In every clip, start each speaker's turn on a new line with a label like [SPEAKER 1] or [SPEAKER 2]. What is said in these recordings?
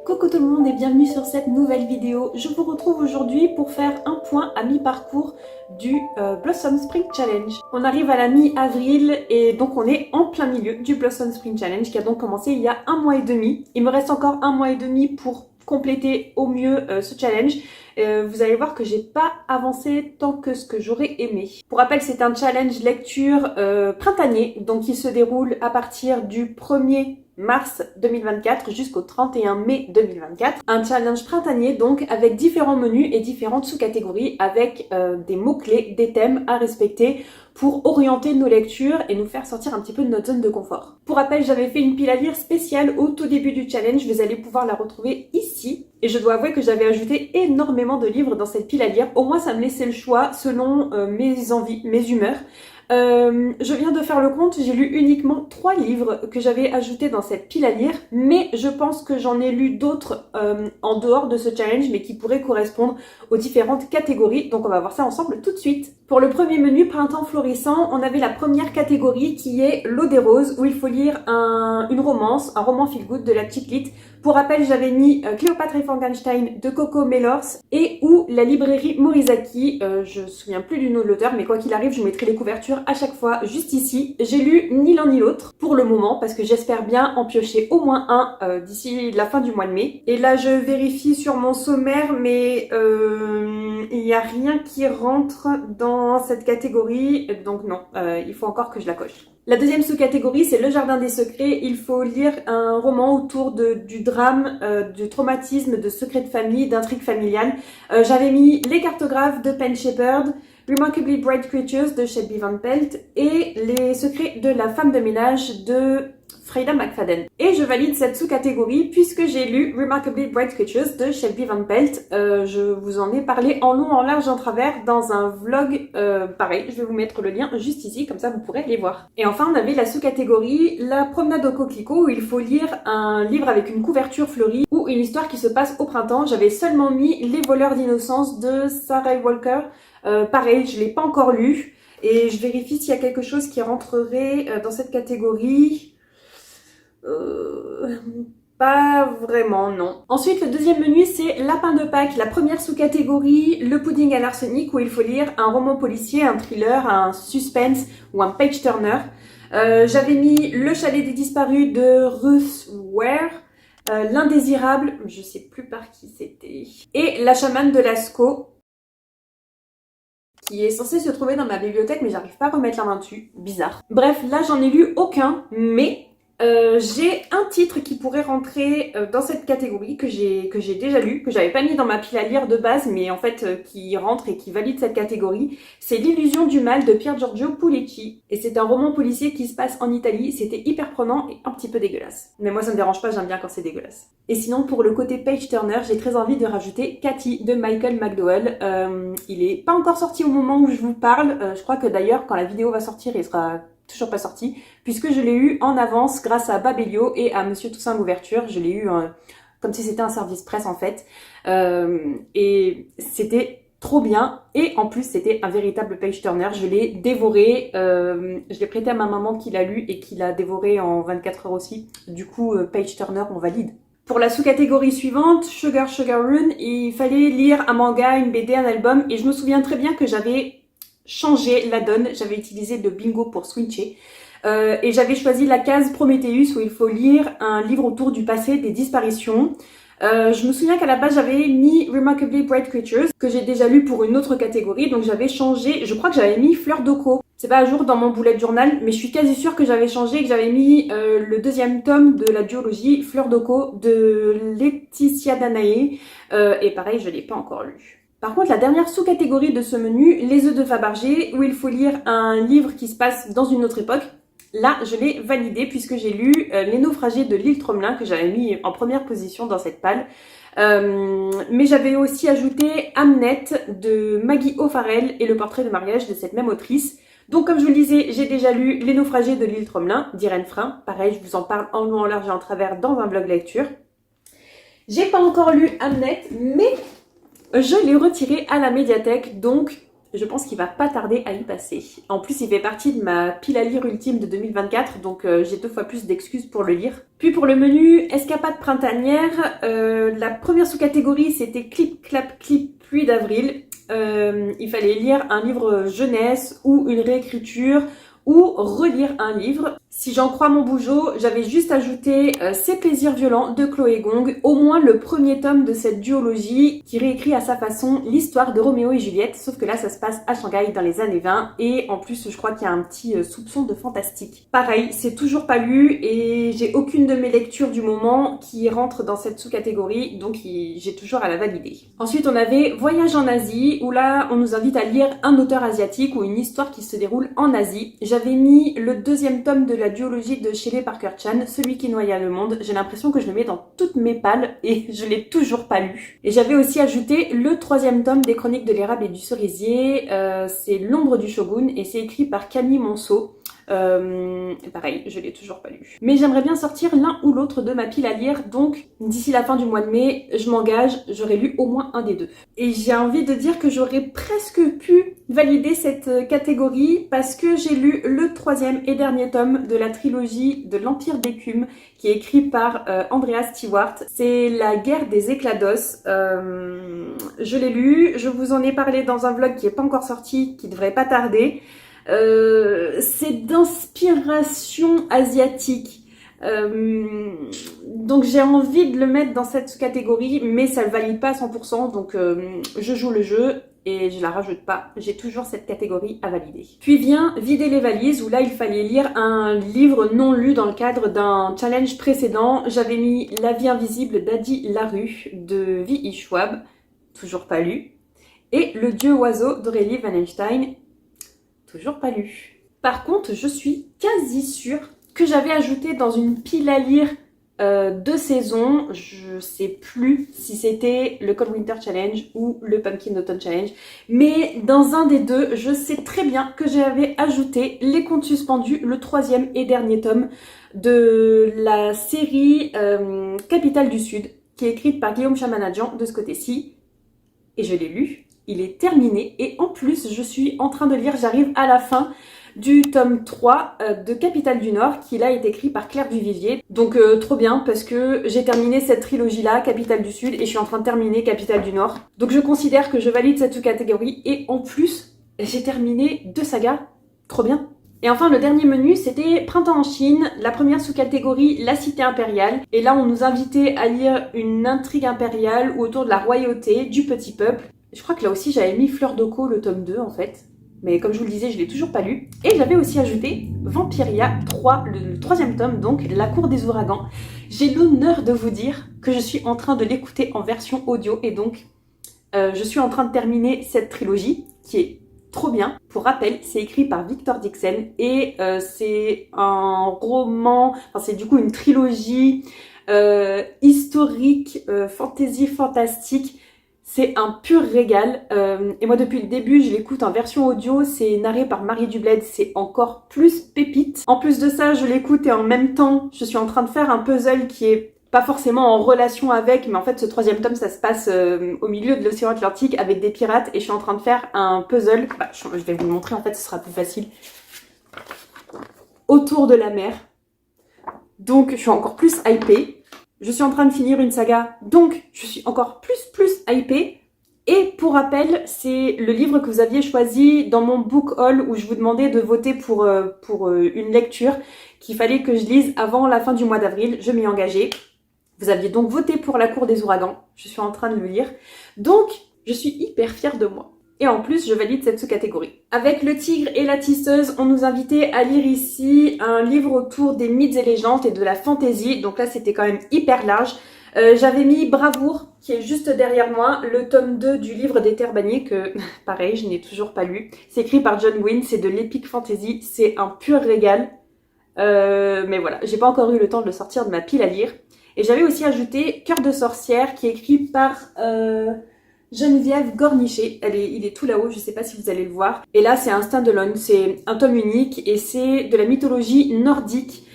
[SPEAKER 1] Coucou tout le monde et bienvenue sur cette nouvelle vidéo. Je vous retrouve aujourd'hui pour faire un point à mi-parcours du Blossom Spring Challenge. On arrive à la mi-avril et donc on est en plein milieu du Blossom Spring Challenge qui a donc commencé il y a un mois et demi. Il me reste encore un mois et demi pour compléter au mieux ce challenge. Vous allez voir que j'ai pas avancé tant que ce que j'aurais aimé. Pour rappel, c'est un challenge lecture printanier, donc il se déroule à partir du 1er mars 2024 jusqu'au 31 mai 2024. Un challenge printanier donc avec différents menus et différentes sous-catégories avec des mots-clés, des thèmes à respecter pour orienter nos lectures et nous faire sortir un petit peu de notre zone de confort. Pour rappel, j'avais fait une pile à lire spéciale au tout début du challenge, vous allez pouvoir la retrouver ici. Et je dois avouer que j'avais ajouté énormément de livres dans cette pile à lire. Au moins, ça me laissait le choix selon mes envies, mes humeurs. Je viens de faire le compte, j'ai lu uniquement 3 livres que j'avais ajoutés dans cette pile à lire, mais je pense que j'en ai lu d'autres en dehors de ce challenge, mais qui pourraient correspondre aux différentes catégories, donc on va voir ça ensemble tout de suite. Pour le premier menu Printemps florissant, on avait la première catégorie qui est l'eau des roses, où il faut lire une romance, un roman feel-good de la petite lit. Pour rappel, j'avais mis Cléopâtre et Frankenstein de Coco Mellors et ou la librairie Morizaki. Je me souviens plus du nom de l'auteur, mais quoi qu'il arrive, je vous mettrai les couvertures à chaque fois juste ici. J'ai lu ni l'un ni l'autre pour le moment parce que j'espère bien en piocher au moins un d'ici la fin du mois de mai. Et là, je vérifie sur mon sommaire, mais il n'y a rien qui rentre dans cette catégorie, donc non, il faut encore que je la coche. La deuxième sous-catégorie, c'est le jardin des secrets. Il faut lire un roman autour du drame, du traumatisme, de secrets de famille, d'intrigues familiales. J'avais mis Les cartographes de Pen Shepherd, Remarkably Bright Creatures de Shelby Van Pelt et Les secrets de la femme de ménage de Freida McFadden. Et je valide cette sous-catégorie puisque j'ai lu Remarkably Bright Creatures de Shelby Van Pelt. Je vous en ai parlé en long, en large, en travers dans un vlog. Pareil, je vais vous mettre le lien juste ici, comme ça vous pourrez les voir. Et enfin, on avait la sous-catégorie La promenade au coquelicot où il faut lire un livre avec une couverture fleurie ou une histoire qui se passe au printemps. J'avais seulement mis Les voleurs d'innocence de Sarah Walker. Pareil, je l'ai pas encore lu et je vérifie s'il y a quelque chose qui rentrerait dans cette catégorie. Pas vraiment, non. Ensuite, le deuxième menu, c'est Lapin de Pâques. La première sous-catégorie, le pudding à l'arsenic, où il faut lire un roman policier, un thriller, un suspense ou un page-turner. J'avais mis Le chalet des disparus de Ruth Ware, L'indésirable, je sais plus par qui c'était, et La chamane de Lascaux, qui est censé se trouver dans ma bibliothèque, mais j'arrive pas à remettre la main dessus. Bizarre. Bref, là, j'en ai lu aucun, mais j'ai un titre qui pourrait rentrer dans cette catégorie que j'ai déjà lu, que j'avais pas mis dans ma pile à lire de base, mais en fait qui rentre et qui valide cette catégorie. C'est L'illusion du mal de Pier Giorgio Pulici. Et c'est un roman policier qui se passe en Italie. C'était hyper prenant et un petit peu dégueulasse. Mais moi ça me dérange pas, j'aime bien quand c'est dégueulasse. Et sinon pour le côté page turner, j'ai très envie de rajouter Cathy de Michael McDowell. Il est pas encore sorti au moment où je vous parle. Je crois que d'ailleurs quand la vidéo va sortir, il sera toujours pas sorti, puisque je l'ai eu en avance grâce à Babelio et à Monsieur Toussaint Louverture. Je l'ai eu comme si c'était un service presse en fait. Et c'était trop bien. Et en plus, c'était un véritable page turner. Je l'ai dévoré. Je l'ai prêté à ma maman qui l'a lu et qui l'a dévoré en 24 heures aussi. Du coup, page turner, on valide. Pour la sous-catégorie suivante, Sugar Sugar Run, il fallait lire un manga, une BD, un album. Et je me souviens très bien que j'avais changé la donne, j'avais utilisé le bingo pour switcher et j'avais choisi la case Prometheus où il faut lire un livre autour du passé des disparitions. Je me souviens qu'à la base j'avais mis Remarkably Bright Creatures que j'ai déjà lu pour une autre catégorie, donc j'avais changé, je crois que j'avais mis Fleur d'Oko. C'est pas à jour dans mon bullet journal, mais je suis quasi sûre que j'avais changé et que j'avais mis le deuxième tome de la duologie Fleur d'Oko de Laetitia Danae et pareil je l'ai pas encore lu. Par contre, la dernière sous-catégorie de ce menu, Les œufs de Fabergé, où il faut lire un livre qui se passe dans une autre époque. Là, je l'ai validé puisque j'ai lu Les naufragés de l'île Tromelin que j'avais mis en première position dans cette palle. Mais j'avais aussi ajouté Hamnet de Maggie O'Farrell et le portrait de mariage de cette même autrice. Donc comme je vous le disais, j'ai déjà lu Les naufragés de l'île Tromelin d'Irène Frein. Pareil, je vous en parle en long, en large et en travers dans un vlog lecture. J'ai pas encore lu Hamnet, mais je l'ai retiré à la médiathèque, donc je pense qu'il va pas tarder à y passer. En plus, il fait partie de ma pile à lire ultime de 2024, donc j'ai 2 fois plus d'excuses pour le lire. Puis pour le menu escapade printanière, la première sous-catégorie c'était clip, clap, clip, pluie d'avril. Il fallait lire un livre jeunesse ou une réécriture ou relire un livre. Si j'en crois mon bougeot, j'avais juste ajouté Ces plaisirs violents de Chloé Gong, au moins le premier tome de cette duologie qui réécrit à sa façon l'histoire de Roméo et Juliette, sauf que là ça se passe à Shanghai dans les années 20 et en plus je crois qu'il y a un petit soupçon de fantastique. Pareil, c'est toujours pas lu et j'ai aucune de mes lectures du moment qui rentre dans cette sous-catégorie, donc j'ai toujours à la valider. Ensuite on avait Voyage en Asie, où là on nous invite à lire un auteur asiatique ou une histoire qui se déroule en Asie. J'avais mis le 2e tome de la duologie de Shelley Parker Chan, Celui qui noya le monde. J'ai l'impression que je le mets dans toutes mes pales et je l'ai toujours pas lu. Et j'avais aussi ajouté le 3e tome des Chroniques de l'érable et du cerisier. C'est L'ombre du shogun et c'est écrit par Camille Monceau. Pareil, je l'ai toujours pas lu. Mais j'aimerais bien sortir l'un ou l'autre de ma pile à lire, donc d'ici la fin du mois de mai, je m'engage, j'aurai lu au moins un des 2. Et j'ai envie de dire que j'aurais presque pu valider cette catégorie parce que j'ai lu le 3e et dernier tome de la trilogie de l'Empire d'écume qui est écrit par Andrea Stewart. C'est La guerre des éclats d'os. Je l'ai lu, je vous en ai parlé dans un vlog qui est pas encore sorti, qui devrait pas tarder. C'est d'inspiration asiatique. Donc j'ai envie de le mettre dans cette catégorie, mais ça le valide pas à 100%, donc je joue le jeu et je la rajoute pas. J'ai toujours cette catégorie à valider. Puis vient Vider les valises, où là il fallait lire un livre non lu dans le cadre d'un challenge précédent. J'avais mis La vie invisible d'Adi Larue de V.I. Schwab, toujours pas lu, et Le dieu oiseau d'Aurélie Wallenstein, toujours pas lu. Par contre, je suis quasi sûre que j'avais ajouté dans une pile à lire de saison, je sais plus si c'était le Cold Winter Challenge ou le Pumpkin Autumn Challenge, mais dans un des deux, je sais très bien que j'avais ajouté Les Contes Suspendus, le 3e et dernier tome de la série Capitale du Sud, qui est écrite par Guillaume Chamanadjian de ce côté-ci, et je l'ai lu. Il est terminé et en plus je suis en train de lire, j'arrive à la fin du tome 3 de Capitale du Nord qui là est écrit par Claire Duvivier. Donc trop bien parce que j'ai terminé cette trilogie là, Capitale du Sud, et je suis en train de terminer Capitale du Nord. Donc je considère que je valide cette sous-catégorie et en plus j'ai terminé 2 sagas, trop bien. Et enfin, le dernier menu, c'était Printemps en Chine, la première sous-catégorie, la cité impériale. Et là, on nous invitait à lire une intrigue impériale ou autour de la royauté, du petit peuple. Je crois que là aussi, j'avais mis Fleur d'Oko, le tome 2, en fait. Mais comme je vous le disais, je l'ai toujours pas lu. Et j'avais aussi ajouté Vampiria 3, le 3e tome, donc La cour des ouragans. J'ai l'honneur de vous dire que je suis en train de l'écouter en version audio. Et donc, je suis en train de terminer cette trilogie, qui est trop bien. Pour rappel, c'est écrit par Victor Dixon et c'est un roman, enfin c'est du coup une trilogie historique, fantasy, fantastique. C'est un pur régal. Et moi depuis le début, je l'écoute en version audio. C'est narré par Marie Dubled, c'est encore plus pépite. En plus de ça, je l'écoute et en même temps, je suis en train de faire un puzzle qui est pas forcément en relation avec, mais en fait ce 3e tome ça se passe au milieu de l'océan Atlantique avec des pirates et je suis en train de faire un puzzle, je vais vous le montrer en fait, ce sera plus facile, autour de la mer. Donc je suis encore plus hypée. Je suis en train de finir une saga, donc je suis encore plus hypée. Et pour rappel, c'est le livre que vous aviez choisi dans mon book haul où je vous demandais de voter pour une lecture qu'il fallait que je lise avant la fin du mois d'avril. Je m'y ai engagée. Vous aviez donc voté pour La cour des ouragans. Je suis en train de le lire. Donc, je suis hyper fière de moi. Et en plus, je valide cette sous-catégorie. Avec Le tigre et la tisseuse, on nous invitait à lire ici un livre autour des mythes et légendes et de la fantaisie. Donc là, c'était quand même hyper large. J'avais mis Bravoure, qui est juste derrière moi, le tome 2 du livre des Terres bannies, que pareil, je n'ai toujours pas lu. C'est écrit par John Gwynne, c'est de l'épique fantasy, c'est un pur régal. Mais voilà, j'ai pas encore eu le temps de le sortir de ma pile à lire. Et j'avais aussi ajouté Cœur de sorcière, qui est écrit par Geneviève Gornichet. Il est tout là-haut, je sais pas si vous allez le voir. Et là, c'est un stand-alone, c'est un tome unique et c'est de la mythologie nordique.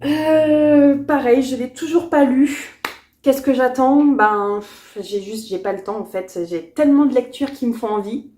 [SPEAKER 1] Pareil, je l'ai toujours pas lu. Qu'est-ce que j'attends? Ben, j'ai pas le temps en fait. J'ai tellement de lectures qui me font envie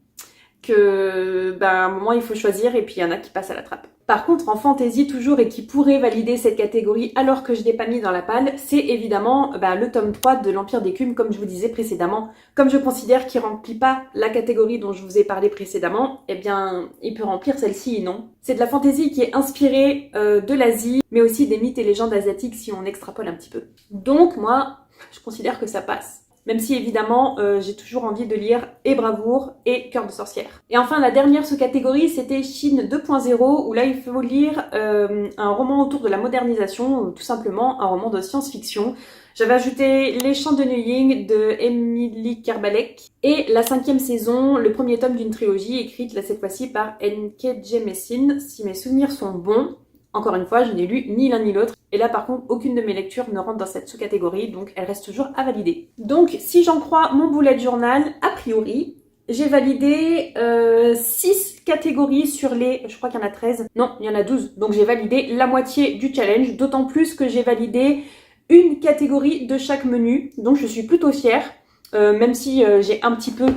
[SPEAKER 1] que à un moment il faut choisir et puis il y en a qui passent à la trappe. Par contre, en fantasy toujours et qui pourrait valider cette catégorie alors que je l'ai pas mis dans la palle, c'est évidemment le tome 3 de l'Empire d'écume, comme je vous disais précédemment. Comme je considère qu'il remplit pas la catégorie dont je vous ai parlé précédemment, eh bien, il peut remplir celle-ci, non. C'est de la fantasy qui est inspirée de l'Asie, mais aussi des mythes et légendes asiatiques si on extrapole un petit peu. Donc moi, je considère que ça passe. Même si évidemment j'ai toujours envie de lire et Bravoure et Cœur de sorcière. Et enfin la dernière sous-catégorie c'était Chine 2.0 où là il faut lire un roman autour de la modernisation, ou tout simplement un roman de science-fiction. J'avais ajouté Les Chants de Neuilly de Emily Kerbalek et la 5e saison, le premier tome d'une trilogie écrite là cette fois-ci par N.K. Jemisin, si mes souvenirs sont bons. Encore une fois, je n'ai lu ni l'un ni l'autre. Et là, par contre, aucune de mes lectures ne rentre dans cette sous-catégorie, donc elle reste toujours à valider. Donc, si j'en crois mon bullet journal, a priori, j'ai validé 6 catégories sur les... Je crois qu'il y en a 13. Non, il y en a 12. Donc j'ai validé la moitié du challenge, d'autant plus que j'ai validé une catégorie de chaque menu. Donc je suis plutôt fière, même si j'ai un petit peu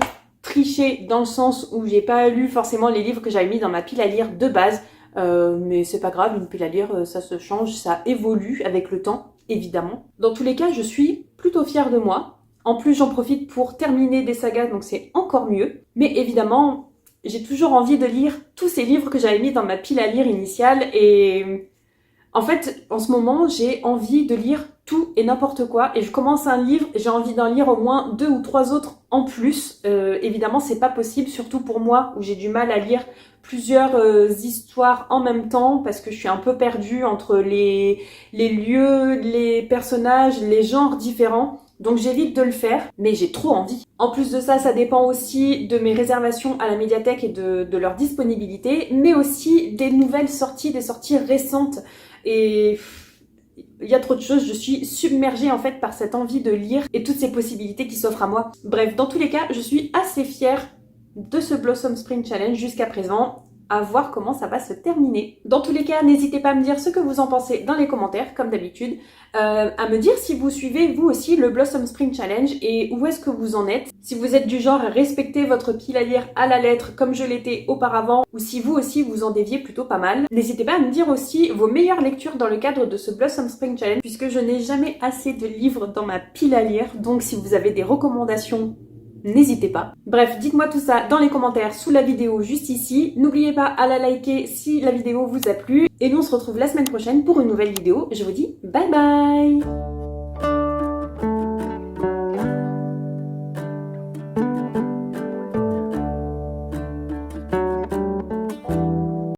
[SPEAKER 1] triché dans le sens où j'ai pas lu forcément les livres que j'avais mis dans ma pile à lire de base. Mais c'est pas grave, une pile à lire, ça se change, ça évolue avec le temps, évidemment. Dans tous les cas, je suis plutôt fière de moi. En plus, j'en profite pour terminer des sagas, donc c'est encore mieux. Mais évidemment, j'ai toujours envie de lire tous ces livres que j'avais mis dans ma pile à lire initiale. Et en fait, en ce moment, j'ai envie de lire tout et n'importe quoi. Et je commence un livre, j'ai envie d'en lire au moins 2 ou 3 autres en plus. Évidemment, c'est pas possible, surtout pour moi, où j'ai du mal à lire plusieurs histoires en même temps parce que je suis un peu perdue entre les lieux, les personnages, les genres différents. Donc j'évite de le faire, mais j'ai trop envie. En plus de ça, ça dépend aussi de mes réservations à la médiathèque et de leur disponibilité, mais aussi des nouvelles sorties, des sorties récentes. Et il y a trop de choses, je suis submergée en fait par cette envie de lire et toutes ces possibilités qui s'offrent à moi. Bref, dans tous les cas, je suis assez fière de ce Blossom Spring Challenge jusqu'à présent, à voir comment ça va se terminer. Dans tous les cas, n'hésitez pas à me dire ce que vous en pensez dans les commentaires, comme d'habitude, à me dire si vous suivez vous aussi le Blossom Spring Challenge et où est-ce que vous en êtes, si vous êtes du genre à respecter votre pile à lire à la lettre comme je l'étais auparavant, ou si vous aussi vous en déviez plutôt pas mal. N'hésitez pas à me dire aussi vos meilleures lectures dans le cadre de ce Blossom Spring Challenge, puisque je n'ai jamais assez de livres dans ma pile à lire, donc si vous avez des recommandations, n'hésitez pas. Bref, dites-moi tout ça dans les commentaires sous la vidéo juste ici. N'oubliez pas à la liker si la vidéo vous a plu. Et nous on se retrouve la semaine prochaine pour une nouvelle vidéo. Je vous dis bye bye!